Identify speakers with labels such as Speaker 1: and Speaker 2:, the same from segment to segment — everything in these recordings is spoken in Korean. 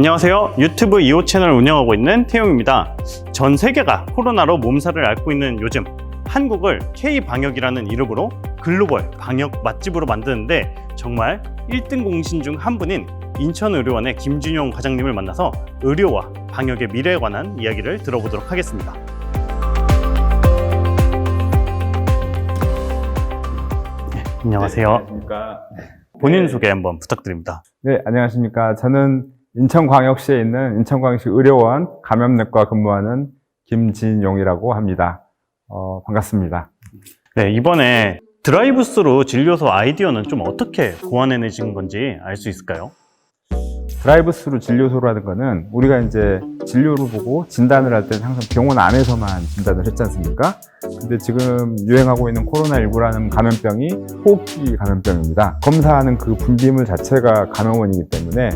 Speaker 1: 안녕하세요. 유튜브 2호 채널을 운영하고 있는 태용입니다. 전 세계가 코로나로 몸살을 앓고 있는 요즘 한국을 K방역이라는 이름으로 글로벌 방역 맛집으로 만드는데 정말 1등 공신 중 한 분인 인천의료원의 김준용 과장님을 만나서 의료와 방역의 미래에 관한 이야기를 들어보도록 하겠습니다. 네, 안녕하세요.
Speaker 2: 네, 안녕하십니까.
Speaker 1: 본인 소개 한번 부탁드립니다.
Speaker 2: 네, 안녕하십니까. 저는 인천광역시에 있는 인천광역시 의료원 감염내과 근무하는 김진용이라고 합니다. 반갑습니다.
Speaker 1: 네, 이번에 드라이브스루 진료소 아이디어는 좀 어떻게 고안해내신 건지 알 수 있을까요?
Speaker 2: 드라이브스루 진료소라는 거는 우리가 이제 진료를 보고 진단을 할 때는 항상 병원 안에서만 진단을 했지 않습니까? 근데 지금 유행하고 있는 코로나19라는 감염병이 호흡기 감염병입니다. 검사하는 그 분비물 자체가 감염원이기 때문에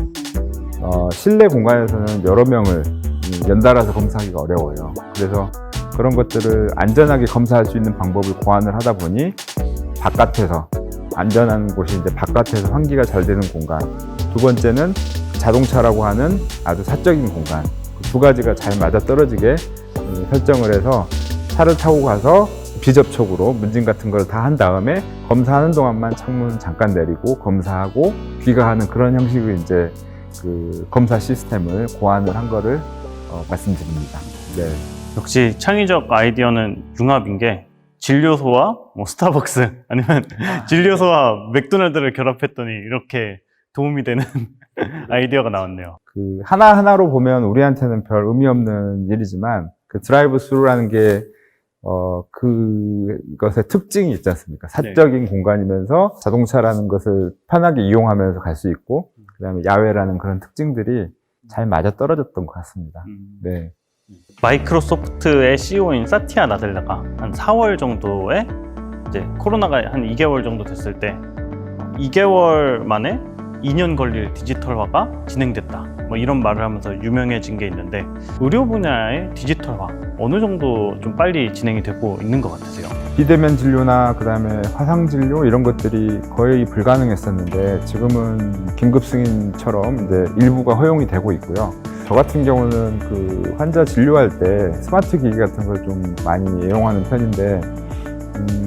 Speaker 2: 실내 공간에서는 여러 명을 연달아서 검사하기가 어려워요. 그래서 그런 것들을 안전하게 검사할 수 있는 방법을 고안을 하다 보니 바깥에서 안전한 곳이 이제 바깥에서 환기가 잘 되는 공간, 두 번째는 자동차라고 하는 아주 사적인 공간, 그 두 가지가 잘 맞아떨어지게 설정을 해서 차를 타고 가서 비접촉으로 문진 같은 걸 다 한 다음에 검사하는 동안만 창문 잠깐 내리고 검사하고 귀가하는 그런 형식의 이제 그 검사 시스템을 고안을 한 거를 말씀드립니다. 네.
Speaker 1: 역시 창의적 아이디어는 융합인 게 진료소와 스타벅스 아니면 진료소와 맥도날드를 결합했더니 이렇게 도움이 되는 아이디어가 나왔네요.
Speaker 2: 그 하나하나로 보면 우리한테는 별 의미 없는 일이지만 그 드라이브 스루라는 게 그것의 특징이 있지 않습니까? 사적인 공간이면서 자동차라는 것을 편하게 이용하면서 갈 수 있고 그다음에 야외라는 그런 특징들이 잘 맞아떨어졌던 것 같습니다. 네.
Speaker 1: 마이크로소프트의 CEO인 사티아 나델라가 한 4월 정도에 이제 코로나가 한 2개월 정도 됐을 때 2개월 만에 2년 걸릴 디지털화가 진행됐다. 이런 말을 하면서 유명해진 게 있는데 의료 분야의 디지털화 어느 정도 좀 빨리 진행이 되고 있는 것 같으세요?
Speaker 2: 비대면 진료나 그다음에 화상 진료 이런 것들이 거의 불가능했었는데 지금은 긴급 승인처럼 이제 일부가 허용이 되고 있고요. 저 같은 경우는 그 환자 진료할 때 스마트 기기 같은 걸 좀 많이 애용하는 편인데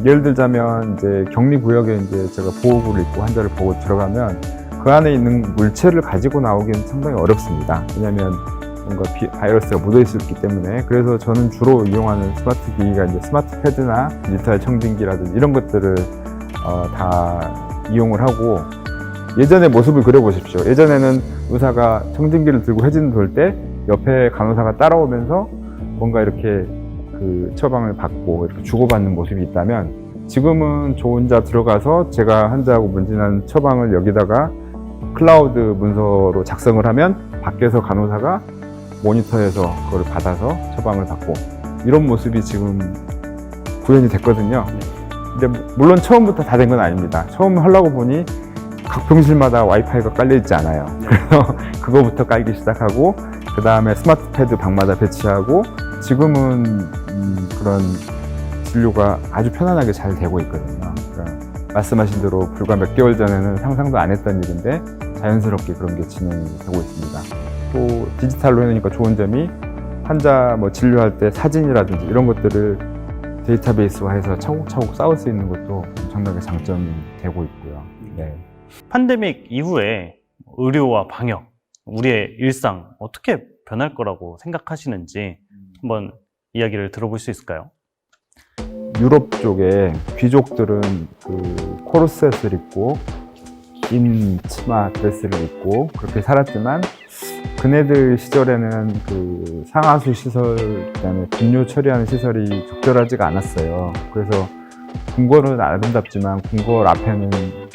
Speaker 2: 예를 들자면 이제 격리 구역에 이제 제가 보호구를 입고 환자를 보고 들어가면 그 안에 있는 물체를 가지고 나오기는 상당히 어렵습니다. 왜냐하면 뭔가 바이러스가 묻어 있기 때문에. 그래서 저는 주로 이용하는 스마트 기기가 이제 스마트 패드나 디지털 청진기라든지 이런 것들을 다 이용을 하고, 예전의 모습을 그려보십시오. 예전에는 의사가 청진기를 들고 회진을 돌 때 옆에 간호사가 따라오면서 뭔가 이렇게 그 처방을 받고 이렇게 주고받는 모습이 있다면, 지금은 저 혼자 들어가서 제가 환자하고 문진한 처방을 여기다가 클라우드 문서로 작성을 하면 밖에서 간호사가 모니터에서 그걸 받아서 처방을 받고, 이런 모습이 지금 구현이 됐거든요. 근데 물론 처음부터 다 된 건 아닙니다. 처음 하려고 보니 각 병실마다 와이파이가 깔려 있지 않아요. 그래서 그거부터 깔기 시작하고 그 다음에 스마트 패드 방마다 배치하고, 지금은 그런 진료가 아주 편안하게 잘 되고 있거든요. 그러니까 말씀하신 대로 불과 몇 개월 전에는 상상도 안 했던 일인데 자연스럽게 그런 게 진행이 되고 있습니다. 또 디지털로 해놓으니까 좋은 점이 환자 진료할 때 사진이라든지 이런 것들을 데이터베이스화해서 차곡차곡 쌓을 수 있는 것도 엄청나게 장점이 되고 있고요. 네.
Speaker 1: 팬데믹 이후에 의료와 방역, 우리의 일상 어떻게 변할 거라고 생각하시는지 한번 이야기를 들어볼 수 있을까요?
Speaker 2: 유럽 쪽에 귀족들은 그 코르셋을 입고 긴 치마 드레스를 입고 그렇게 살았지만, 그네들 시절에는 그 상하수 시설, 그다음에 분뇨 처리하는 시설이 적절하지가 않았어요. 그래서 궁궐은 아름답지만 궁궐 앞에는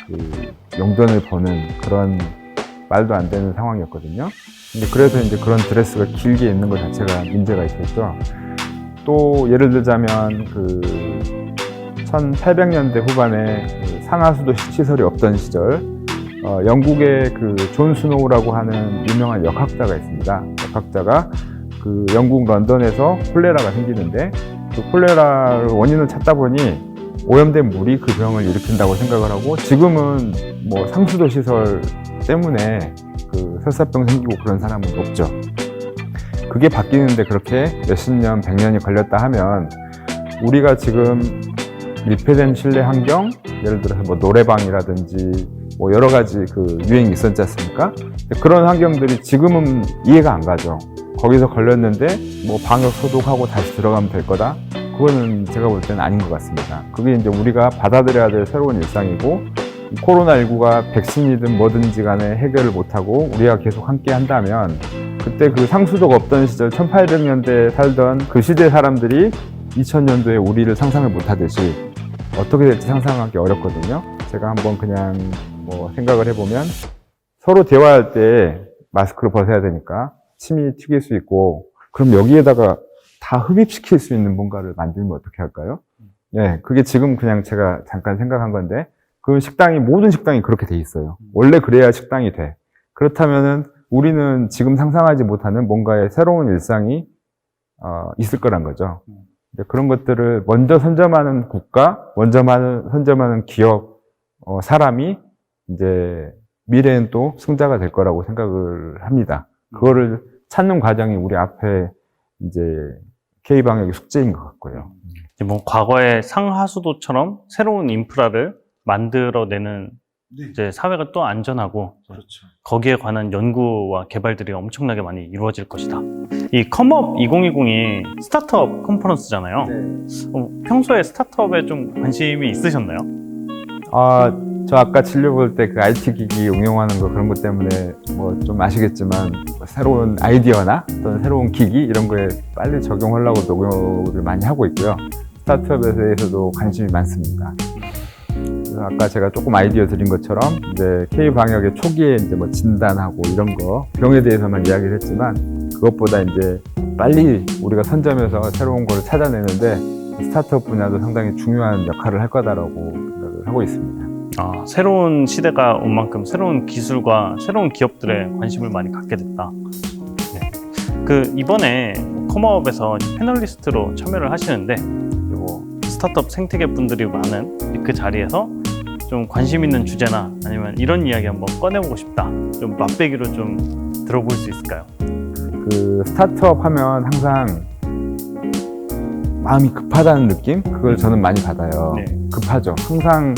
Speaker 2: 그 용변을 보는 그런 말도 안 되는 상황이었거든요. 근데 그래서 이제 그런 드레스가 길게 입는 것 자체가 문제가 있었죠. 또 예를 들자면 그 1800년대 후반에 그 상하수도 시설이 없던 시절, 영국의 그 존 스노우라고 하는 유명한 역학자가 있습니다. 역학자가 그 영국 런던에서 콜레라가 생기는데, 그 콜레라 원인을 찾다 보니 오염된 물이 그 병을 일으킨다고 생각을 하고, 지금은 상수도 시설 때문에 그 설사병 생기고 그런 사람은 없죠. 그게 바뀌는데 그렇게 몇십 년, 100년이 걸렸다 하면 우리가 지금 밀폐된 실내 환경, 예를 들어서 뭐 노래방이라든지 뭐 여러 가지 그 유행이 있었지 않습니까? 그런 환경들이 지금은 이해가 안 가죠. 거기서 걸렸는데 뭐 방역 소독하고 다시 들어가면 될 거다? 그거는 제가 볼 때는 아닌 것 같습니다. 그게 이제 우리가 받아들여야 될 새로운 일상이고, 코로나19가 백신이든 뭐든지 간에 해결을 못하고 우리가 계속 함께 한다면 그때 그 상수도가 없던 시절 1800년대에 살던 그 시대 사람들이 2000년도에 우리를 상상을 못하듯이 어떻게 될지 상상하기 어렵거든요. 제가 한번 그냥 뭐 생각을 해보면 서로 대화할 때 마스크를 벗어야 되니까 침이 튀길 수 있고, 그럼 여기에다가 다 흡입시킬 수 있는 뭔가를 만들면 어떻게 할까요? 예, 그게 지금 그냥 제가 잠깐 생각한 건데, 그 식당이, 모든 식당이 그렇게 돼 있어요. 원래 그래야 식당이 돼. 그렇다면은 우리는 지금 상상하지 못하는 뭔가의 새로운 일상이 있을 거란 거죠. 그런 것들을 먼저 선점하는 국가, 선점하는 기업, 사람이 이제 미래엔 또 승자가 될 거라고 생각을 합니다. 그거를 찾는 과정이 우리 앞에 이제 K방역의 숙제인 것 같고요.
Speaker 1: 뭐 과거의 상하수도처럼 새로운 인프라를 만들어내는 이제 사회가 또 안전하고,
Speaker 3: 그렇죠.
Speaker 1: 거기에 관한 연구와 개발들이 엄청나게 많이 이루어질 것이다. 이 컴업 2020이 스타트업 컨퍼런스잖아요. 평소에 스타트업에 좀 관심이 있으셨나요?
Speaker 2: 저 아까 진료 볼 때 그 IT 기기 응용하는 거 그런 것 때문에 뭐 좀 아시겠지만 새로운 아이디어나 어떤 새로운 기기 이런 거에 빨리 적용하려고 노력을 많이 하고 있고요. 스타트업에 대해서도 관심이 많습니다. 그래서 아까 제가 조금 아이디어 드린 것처럼 이제 K 방역의 초기에 이제 뭐 진단하고 이런 거 병에 대해서만 이야기를 했지만, 그것보다 이제 빨리 우리가 선점해서 새로운 걸 찾아내는데 스타트업 분야도 상당히 중요한 역할을 할 거다라고 생각을 하고 있습니다.
Speaker 1: 새로운 시대가 온 만큼 새로운 기술과 새로운 기업들에 관심을 많이 갖게 됐다. 네. 이번에 컴업에서 패널리스트로 참여를 하시는데, 그리고 스타트업 생태계 분들이 많은 그 자리에서 좀 관심 있는 주제나 아니면 이런 이야기 한번 꺼내보고 싶다, 좀 맛배기로 좀 들어볼 수 있을까요?
Speaker 2: 그 스타트업 하면 항상 마음이 급하다는 느낌? 그걸 저는 많이 받아요.
Speaker 1: 네.
Speaker 2: 급하죠. 항상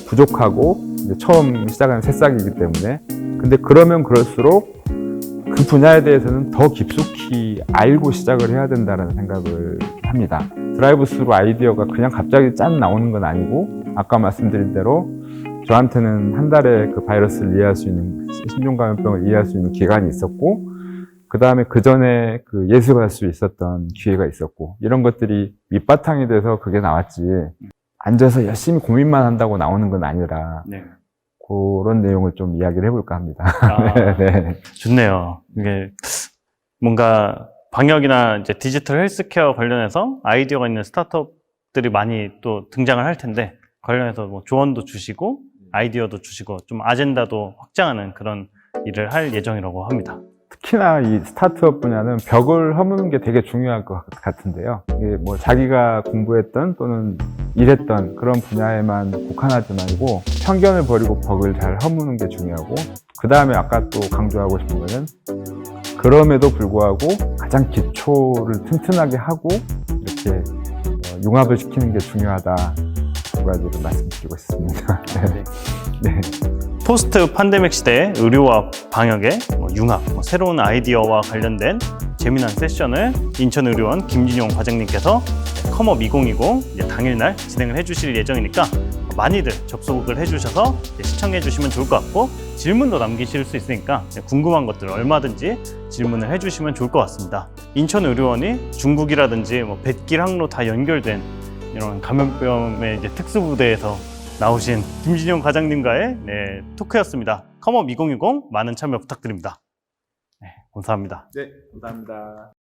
Speaker 2: 부족하고 이제 처음 시작하는 새싹이기 때문에. 근데 그러면 그럴수록 그 분야에 대해서는 더 깊숙이 알고 시작을 해야 된다는 생각을 합니다. 드라이브 스루 아이디어가 그냥 갑자기 짠 나오는 건 아니고, 아까 말씀드린 대로 저한테는 한 달에 그 바이러스를 이해할 수 있는, 신종감염병을 이해할 수 있는 기간이 있었고, 그 다음에 그 전에 그 예습할 수 있었던 기회가 있었고, 이런 것들이 밑바탕이 돼서 그게 나왔지, 앉아서 열심히 고민만 한다고 나오는 건 아니라,
Speaker 1: 네.
Speaker 2: 그런 내용을 좀 이야기를 해볼까 합니다. 네.
Speaker 1: 좋네요. 이게 뭔가 방역이나 이제 디지털 헬스케어 관련해서 아이디어가 있는 스타트업들이 많이 또 등장을 할 텐데, 관련해서 뭐 조언도 주시고 아이디어도 주시고 좀 아젠다도 확장하는 그런 일을 할 예정이라고 합니다.
Speaker 2: 특히나 이 스타트업 분야는 벽을 허무는 게 되게 중요할 것 같은데요. 이게 뭐 자기가 공부했던 또는 일했던 그런 분야에만 국한하지 말고 편견을 버리고 벽을 잘 허무는 게 중요하고, 그 다음에 아까 또 강조하고 싶은 거는 그럼에도 불구하고 가장 기초를 튼튼하게 하고 이렇게 융합을 시키는 게 중요하다. 두 가지를 말씀드리고 싶습니다. 네. 네.
Speaker 1: 포스트 팬데믹 시대의 의료와 방역의 융합, 새로운 아이디어와 관련된 재미난 세션을 인천의료원 김진용 과장님께서 컴업 2020 당일날 진행을 해주실 예정이니까 많이들 접속을 해주셔서 시청해 주시면 좋을 것 같고, 질문도 남기실 수 있으니까 궁금한 것들 얼마든지 질문을 해주시면 좋을 것 같습니다. 인천의료원이 중국이라든지 뱃길 항로 다 연결된 이런 감염병의 이제 특수부대에서 나오신 김진용 과장님과의 토크였습니다. 컴업 2020 많은 참여 부탁드립니다. 네, 감사합니다.
Speaker 2: 네, 감사합니다.